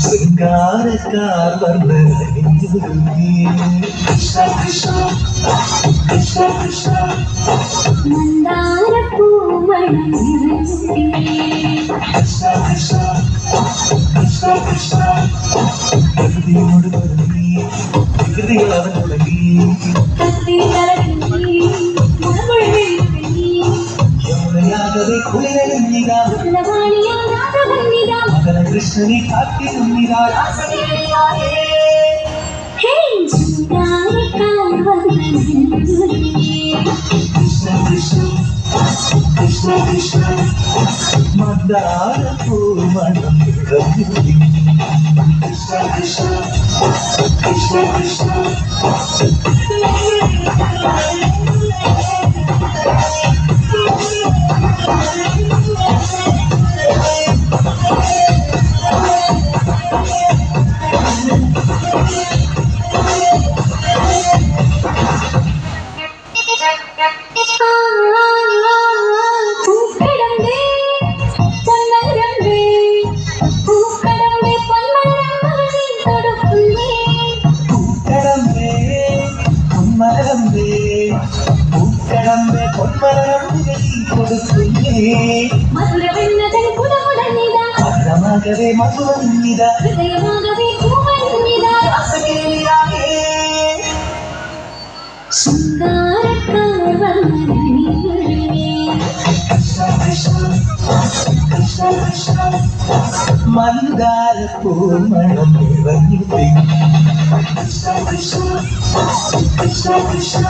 ശൃംഗാരക്കാർ വന്നൊരുങ്ങി കൃഷ്ണ കൃഷ്ണ കൃഷ്ണ കൃഷ്ണ മന്ദാരപ്പൂമണം കൃഷ്ണ കൃഷ്ണ കൃഷ്ണ കൃഷ്ണ പ്രകൃതിയോട് തുടങ്ങി വികൃതികൾ അവൻ തുടങ്ങി യമുനയാകവെ കുളിരണിഞ്ഞിതാ മകന കൃഷ്ണനെ കാത്തിരുന്നിതാ കൃഷ്ണ കൃഷ്ണ കൃഷ്ണ കൃഷ്ണ മന്ദാരപ്പൂമണം നിറഞ്ഞു കൃഷ്ണ കൃഷ്ണ കൃഷ്ണ കൃഷ്ണ പൂക്കടമ്പേ പൊന്മലരമ്പേ കൊടുക്കുന്നേ മധുരമാകവേ മധുവന്നിത മന്ദാരപ്പൂമണം നിറഞ്ഞു കൃഷ്ണ കൃഷ്ണ കൃഷ്ണ കൃഷ്ണ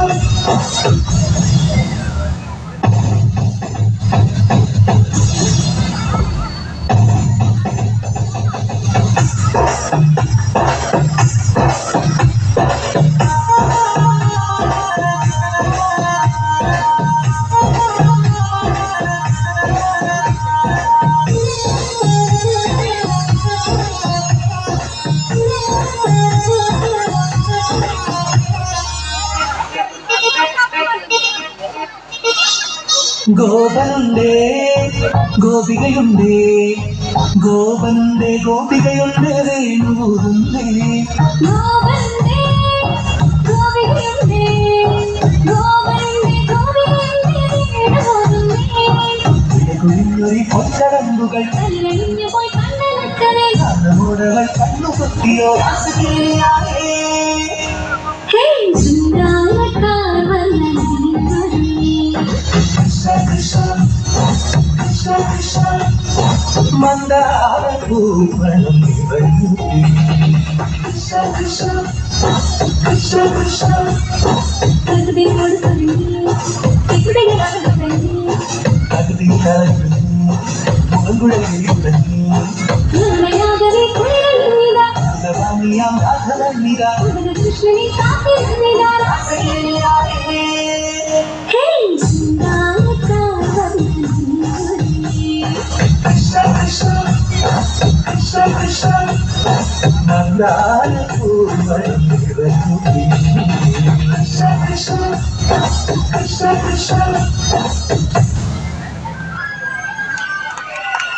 ഗോപനുണ്ടേ ഗോപികയുണ്ടേ ഗോപനുണ്ടേ ഗോപികയുണ്ടേ വേണുപോകുന്നേ കുഴിഞ്ഞൊരി പൊന്നടമ്പുകൾ കണ്ണുമൂടകൾ കണ്ണുപൊത്തിയോ മന്ദാരപ്പൂമണം നിറഞ്ഞു കൃഷ്ണ കൃഷ്ണ കൃഷ്ണ കൃഷ്ണ പ്രകൃതി കലങ്ങി മുഖംകുഴലിൽ തുടങ്ങി ഭഗവാനിയാം രാഘവന്നിത കൃഷ്ണനെ കൃഷ്ണ കൃഷ്ണ കൃഷ്ണ കൃഷ്ണ മന്ദാരപ്പൂമണം നിറഞ്ഞു കൃഷ്ണ കൃഷ്ണ കൃഷ്ണ കൃഷ്ണ